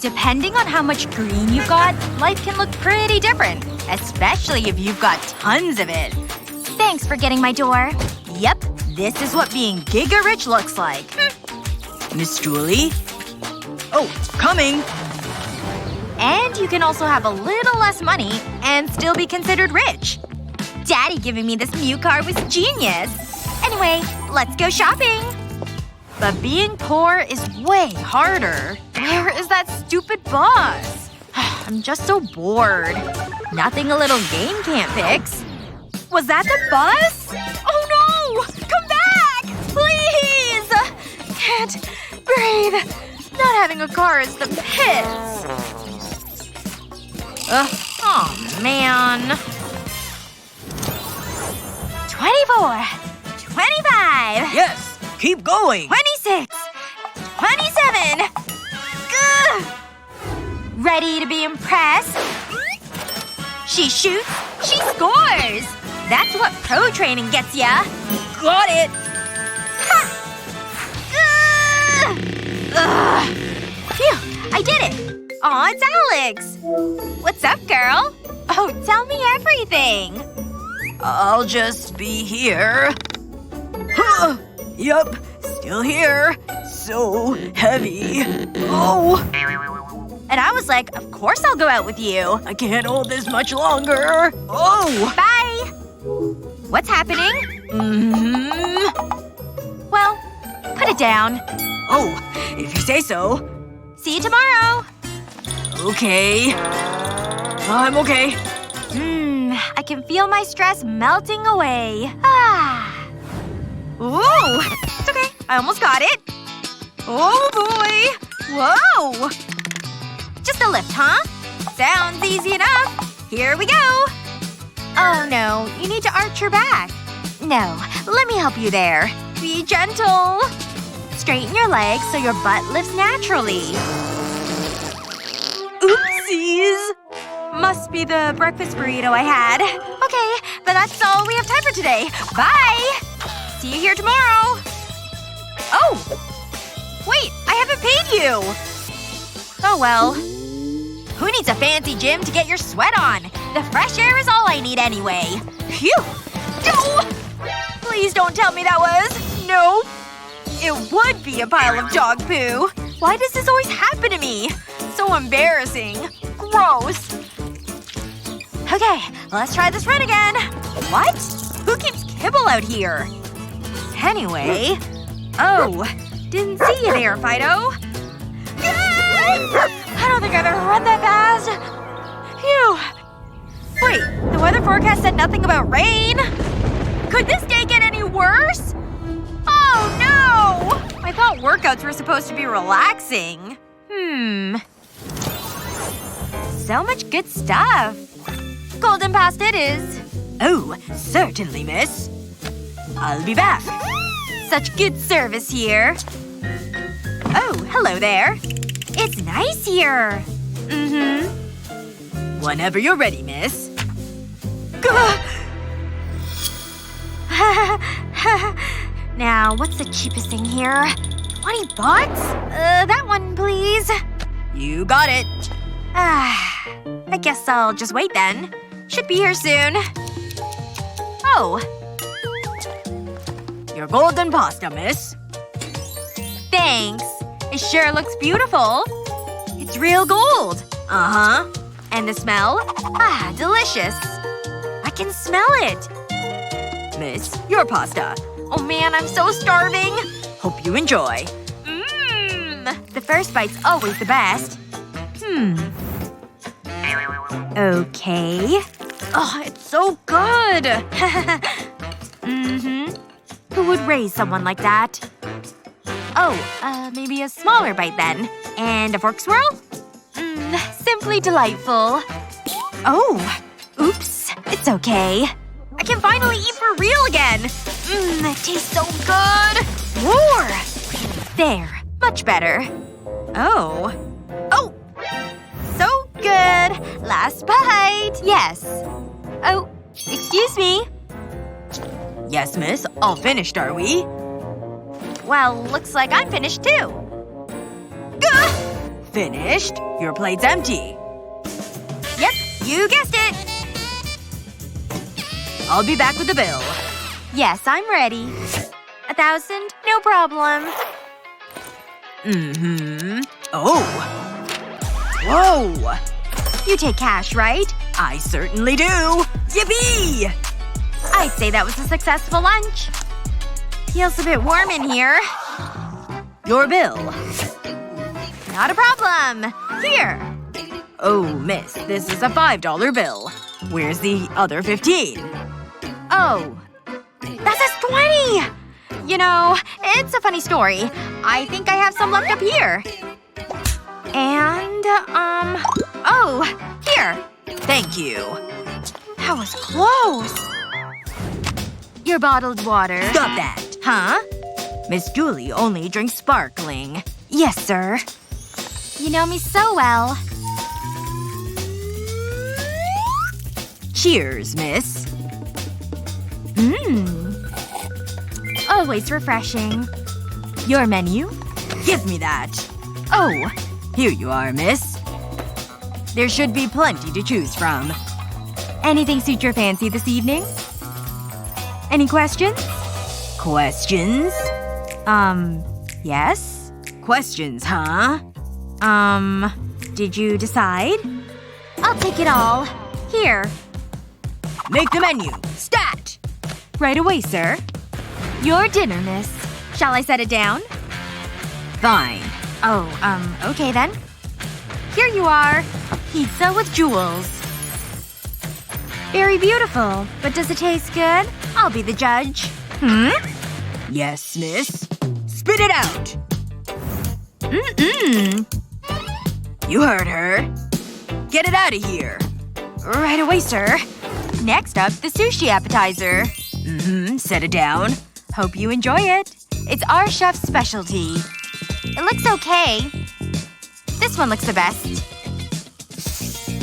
Depending on how much green you've got, life can look pretty different. Especially if you've got tons of it. Thanks for getting my door. Yep. This is what being giga-rich looks like. Miss Julie? Oh, coming! And you can also have a little less money and still be considered rich. Daddy giving me this new car was genius. Anyway, let's go shopping. But being poor is way harder. Where is that stupid bus? I'm just so bored. Nothing a little game can't fix. Was that the bus? Oh no! Come back! Please! Can't breathe. Not having a car is the pits. Oh man. 24. 25. Yes! Keep going! 26. 27. Gah! Ready to be impressed? She shoots. She scores! That's what pro training gets ya. Got it! Ha! Ugh. Phew. I did it. Aw, it's Alex. What's up, girl? Oh, tell me everything. I'll just be here. Huh. Yup. Still here. So heavy. Oh. And I was like, of course I'll go out with you. I can't hold this much longer. Oh! Bye! What's happening? Well, put it down. Oh, if you say so. See you tomorrow. Okay. I'm okay. I can feel my stress melting away. Ah. Ooh. It's okay. I almost got it. Oh boy. Whoa. Just a lift, huh? Sounds easy enough. Here we go. Oh no. You need to arch your back. No. Let me help you there. Be gentle. Straighten your legs so your butt lifts naturally. Oopsies. Must be the breakfast burrito I had. Okay, but that's all we have time for today. Bye! See you here tomorrow. Oh! Wait, I haven't paid you! Oh well. Who needs a fancy gym to get your sweat on? The fresh air is all I need anyway. Phew! Oh! Please don't tell me that was… No. It would be a pile of dog poo. Why does this always happen to me? So embarrassing. Gross. Okay, let's try this run again. What? Who keeps kibble out here? Anyway… Oh. Didn't see you there, Fido. I don't think I've ever run that fast. Phew. Wait, the weather forecast said nothing about rain? Could this day get any worse? Oh no! I thought workouts were supposed to be relaxing. So much good stuff. Golden pasta it is. Oh, certainly, miss. I'll be back. Such good service here. Oh, hello there. It's nice here. Whenever you're ready, miss. Now, what's the cheapest thing here? 20 bucks? That one, please. You got it. I guess I'll just wait then. Should be here soon. Oh. Your golden pasta, miss. Thanks. It sure looks beautiful. It's real gold. Uh-huh. And the smell? Ah, delicious. I can smell it. Miss, your pasta. Oh man, I'm so starving. Hope you enjoy. The first bite's always the best. Okay. Oh, it's so good. Who would raise someone like that? Oh, maybe a smaller bite then. And a fork swirl? Simply delightful. Oh. Oops. It's okay. I can finally eat for real again. It tastes so good. More. There. Much better. Oh. Oh! So good. Last bite. Yes. Oh. Excuse me. Yes, miss. All finished, are we? Well, looks like I'm finished too. Gah! Finished? Your plate's empty. Yep, you guessed it. I'll be back with the bill. Yes, I'm ready. 1,000? No problem. Oh. Whoa. You take cash, right? I certainly do. Yippee! I'd say that was a successful lunch. Feels a bit warm in here. Your bill. Not a problem. Here. Oh, miss, this is a $5 bill. Where's the other 15? Oh. That says 20! You know, it's a funny story. I think I have some left up here. And, oh, here. Thank you. That was close. Your bottled water. Stop that. Huh? Miss Julie only drinks sparkling. Yes, sir. You know me so well. Cheers, miss. Always refreshing. Your menu? Give me that. Oh. Here you are, miss. There should be plenty to choose from. Anything suit your fancy this evening? Any questions? Questions? Yes? Questions, huh? Did you decide? I'll take it all. Here. Make the menu. Stat! Right away, sir. Your dinner, miss. Shall I set it down? Fine. Oh, okay then. Here you are. Pizza with jewels. Very beautiful. But does it taste good? I'll be the judge. Yes, miss. Spit it out! You heard her. Get it out of here. Right away, sir. Next up, the sushi appetizer. Set it down. Hope you enjoy it. It's our chef's specialty. It looks okay. This one looks the best.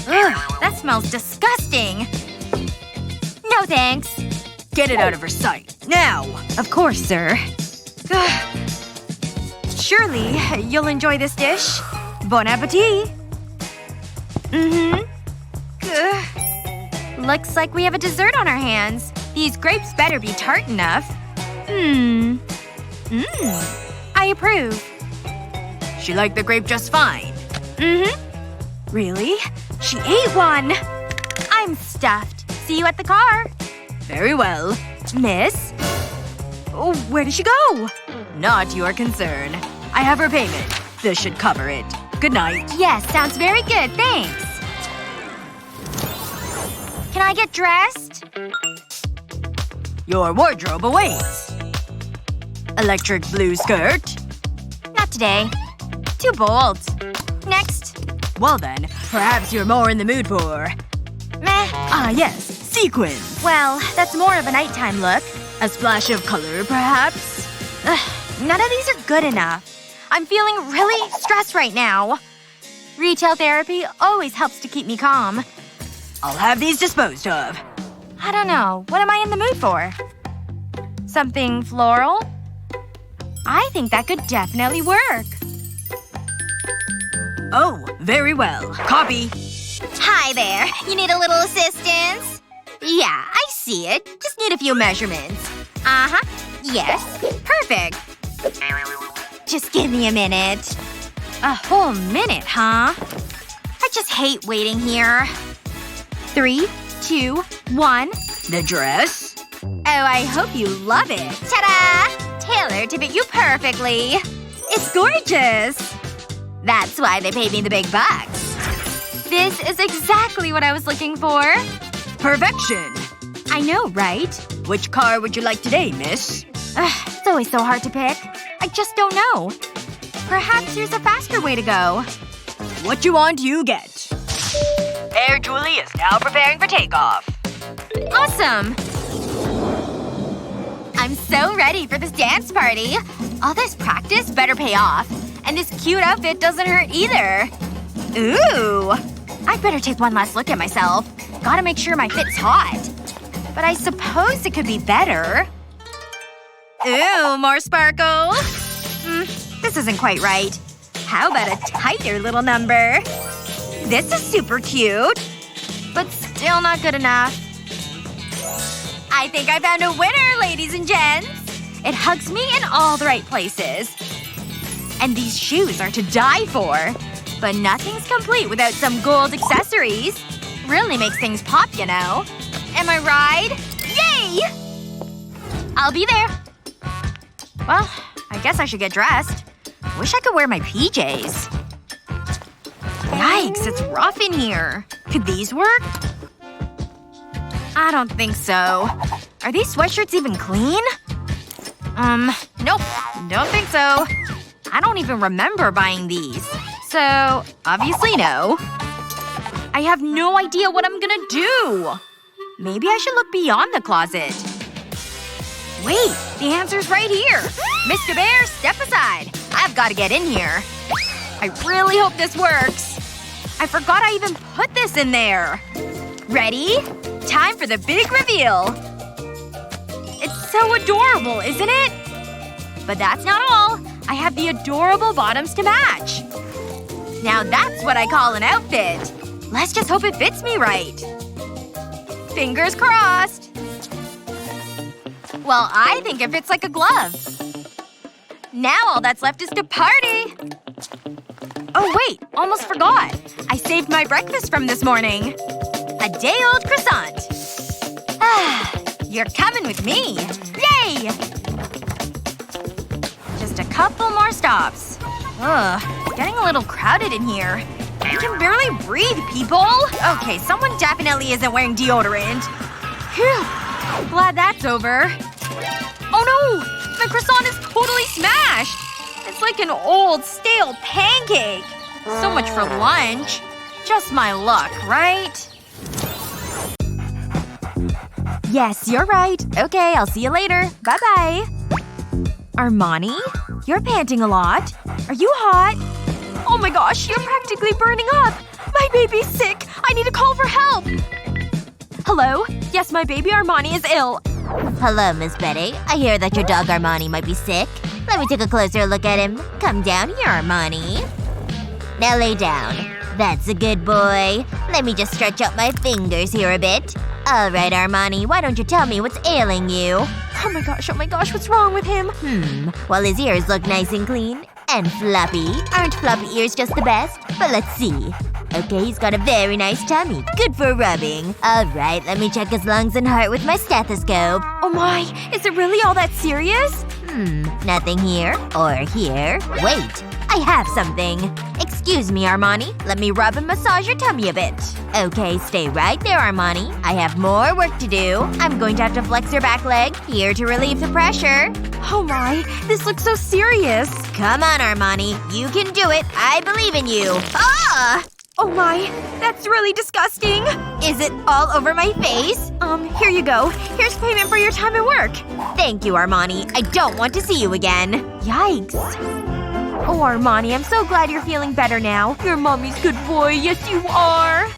Ugh, that smells disgusting. No thanks. Get it out of her sight. Now! Of course, sir. Ugh. Surely, you'll enjoy this dish. Bon appetit. Ugh. Looks like we have a dessert on our hands. These grapes better be tart enough. I approve. She liked the grape just fine. Really? She ate one! I'm stuffed. See you at the car. Very well. Miss? Oh, where did she go? Not your concern. I have her payment. This should cover it. Good night. Yes, sounds very good, thanks. Can I get dressed? Your wardrobe awaits. Electric blue skirt? Not today. Too bold. Next. Well then, perhaps you're more in the mood for… Meh. Ah yes, sequins. Well, that's more of a nighttime look. A splash of color, perhaps? Ugh, none of these are good enough. I'm feeling really stressed right now. Retail therapy always helps to keep me calm. I'll have these disposed of. I don't know. What am I in the mood for? Something floral? I think that could definitely work. Oh, very well. Copy. Hi there. You need a little assistance? Yeah, I see it. Just need a few measurements. Yes. Perfect. Just give me a minute. A whole minute, huh? I just hate waiting here. 3, 2, 1. The dress? Oh, I hope you love it. Ta-da! Tailored to fit you perfectly. It's gorgeous! That's why they paid me the big bucks. This is exactly what I was looking for. Perfection! I know, right? Which car would you like today, miss? Ugh, it's always so hard to pick. I just don't know. Perhaps there's a faster way to go. What you want, you get. Air Julie is now preparing for takeoff. Awesome! I'm so ready for this dance party. All this practice better pay off. And this cute outfit doesn't hurt either. Ooh. I'd better take one last look at myself. Gotta make sure my fit's hot. But I suppose it could be better. Ooh, more sparkle. This isn't quite right. How about a tighter little number? This is super cute. But still not good enough. I think I found a winner, ladies and gents! It hugs me in all the right places. And these shoes are to die for. But nothing's complete without some gold accessories. Really makes things pop, you know. Am I right? Yay! I'll be there. Well, I guess I should get dressed. Wish I could wear my PJs. Yikes, it's rough in here. Could these work? I don't think so. Are these sweatshirts even clean? Nope. Don't think so. I don't even remember buying these. So, obviously no. I have no idea what I'm gonna do. Maybe I should look beyond the closet. Wait, the answer's right here. Mr. Bear, step aside. I've gotta get in here. I really hope this works. I forgot I even put this in there. Ready? Time for the big reveal. It's so adorable, isn't it? But that's not all. I have the adorable bottoms to match. Now that's what I call an outfit. Let's just hope it fits me right. Fingers crossed. Well, I think it fits like a glove. Now all that's left is to party! Oh wait, almost forgot. I saved my breakfast from this morning. A day-old croissant. Ah, you're coming with me. Yay! Just a couple more stops. Ugh, it's getting a little crowded in here. I can barely breathe, people! Okay, someone definitely isn't wearing deodorant. Phew. Glad that's over. Oh no! My croissant is totally smashed! It's like an old, stale pancake. So much for lunch. Just my luck, right? Yes, you're right. Okay, I'll see you later. Bye-bye. Armani? You're panting a lot. Are you hot? Oh my gosh, you're practically burning up! My baby's sick! I need to call for help! Hello? Yes, my baby Armani is ill. Hello, Miss Betty. I hear that your dog Armani might be sick. Let me take a closer look at him. Come down here, Armani. Now lay down. That's a good boy. Let me just stretch out my fingers here a bit. Alright, Armani, why don't you tell me what's ailing you? Oh my gosh, what's wrong with him? Well, his ears look nice and clean. And floppy. Aren't floppy ears just the best? But let's see. Okay, he's got a very nice tummy. Good for rubbing. Alright, let me check his lungs and heart with my stethoscope. Oh my, is it really all that serious? Nothing here. Or here. Wait. I have something. Excuse me, Armani. Let me rub and massage your tummy a bit. Okay, stay right there, Armani. I have more work to do. I'm going to have to flex your back leg. Here to relieve the pressure. Oh my, this looks so serious. Come on, Armani. You can do it. I believe in you. Ah! Oh my, that's really disgusting. Is it all over my face? Here you go. Here's payment for your time at work. Thank you, Armani. I don't want to see you again. Yikes. Oh, Armani, I'm so glad you're feeling better now. You're mommy's good boy. Yes, you are.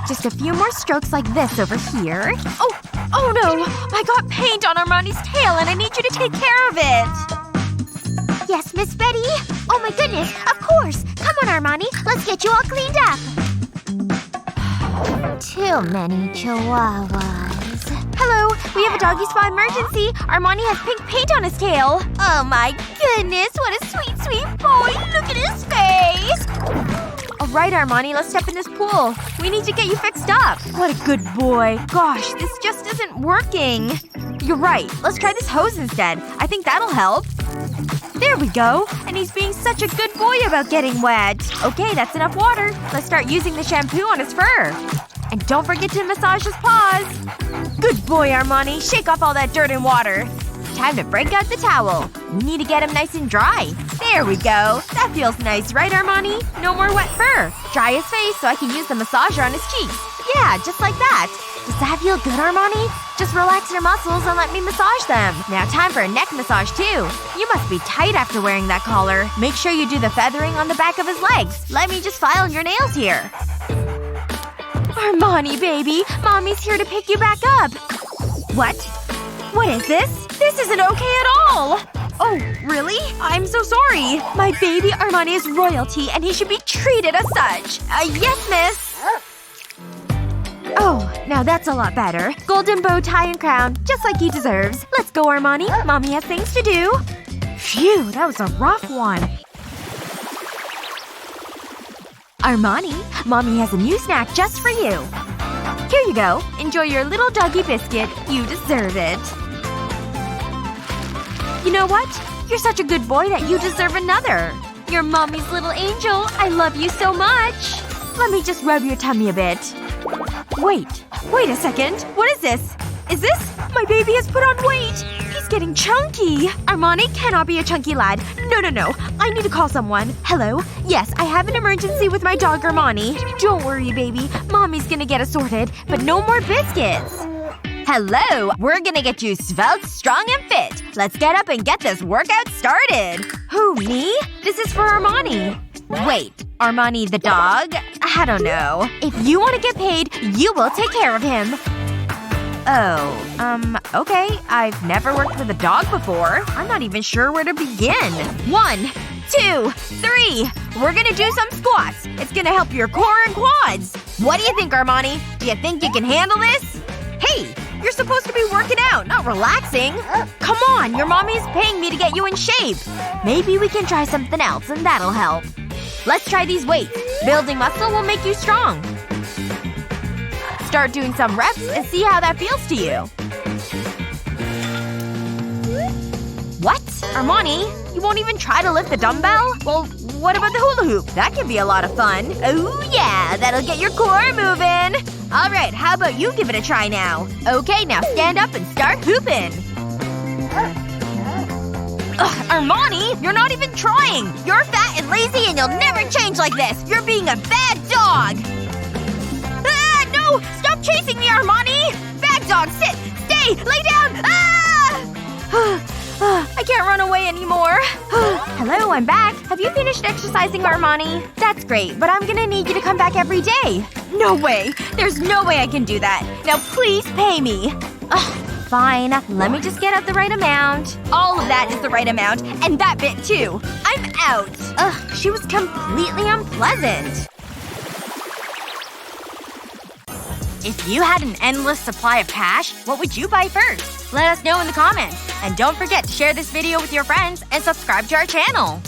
Just a few more strokes like this over here. Oh no! I got paint on Armani's tail and I need you to take care of it! Yes, Miss Betty? Oh my goodness, of course! Come on, Armani, let's get you all cleaned up! Too many chihuahuas. Hello! We have a doggy spa emergency! Armani has pink paint on his tail! Oh my goodness, what a sweet, sweet boy! Look at his face! Alright, Armani, let's step in this pool. We need to get you fixed up. What a good boy. Gosh, this just isn't working. You're right. Let's try this hose instead. I think that'll help. There we go. And he's being such a good boy about getting wet. Okay, that's enough water. Let's start using the shampoo on his fur. And don't forget to massage his paws. Good boy, Armani. Shake off all that dirt and water. Time to break out the towel. We need to get him nice and dry. There we go. That feels nice, right, Armani? No more wet fur. Dry his face so I can use the massager on his cheeks. Yeah, just like that. Does that feel good, Armani? Just relax your muscles and let me massage them. Now time for a neck massage, too. You must be tight after wearing that collar. Make sure you do the feathering on the back of his legs. Let me just file your nails here. Armani, baby. Mommy's here to pick you back up. What? What is this? This isn't okay at all! Oh, really? I'm so sorry. My baby Armani is royalty and he should be treated as such. Yes, miss. Oh, now that's a lot better. Golden bow tie and crown, just like he deserves. Let's go, Armani. Mommy has things to do. Phew, that was a rough one. Armani, Mommy has a new snack just for you. Here you go. Enjoy your little doggy biscuit. You deserve it. You know what? You're such a good boy that you deserve another. You're Mommy's little angel. I love you so much. Let me just rub your tummy a bit. Wait. Wait a second. What is this? Is this? My baby has put on weight! He's getting chunky! Armani cannot be a chunky lad. No. I need to call someone. Hello? Yes, I have an emergency with my dog Armani. Don't worry, baby. Mommy's gonna get us sorted. But no more biscuits. Hello! We're gonna get you svelte, strong, and fit. Let's get up and get this workout started. Who, me? This is for Armani. Wait. Armani the dog? I don't know. If you want to get paid, you will take care of him. Oh, okay. I've never worked with a dog before. I'm not even sure where to begin. 1, 2, 3. We're gonna do some squats. It's gonna help your core and quads. What do you think, Armani? Do you think you can handle this? Hey! You're supposed to be working out, not relaxing. Come on, your mommy's paying me to get you in shape. Maybe we can try something else and that'll help. Let's try these weights. Building muscle will make you strong. Start doing some reps and see how that feels to you. What? Armani? You won't even try to lift the dumbbell? Well, what about the hula hoop? That can be a lot of fun. Oh yeah, that'll get your core moving. Alright, how about you give it a try now? Okay, now stand up and start hooping. Ugh, Armani! You're not even trying! You're fat and lazy and you'll never change like this! You're being a bad dog! Ah! No! Stop chasing me, Armani! Bad dog, sit! Stay! Lay down! Ah! I can't run away anymore. Hello, I'm back. Have you finished exercising, Armani? That's great, but I'm gonna need you to come back every day. No way. There's no way I can do that. Now please pay me. Ugh. Fine. Let me just get out the right amount. All of that is the right amount. And that bit too. I'm out. Ugh. She was completely unpleasant. If you had an endless supply of cash, what would you buy first? Let us know in the comments. And don't forget to share this video with your friends and subscribe to our channel.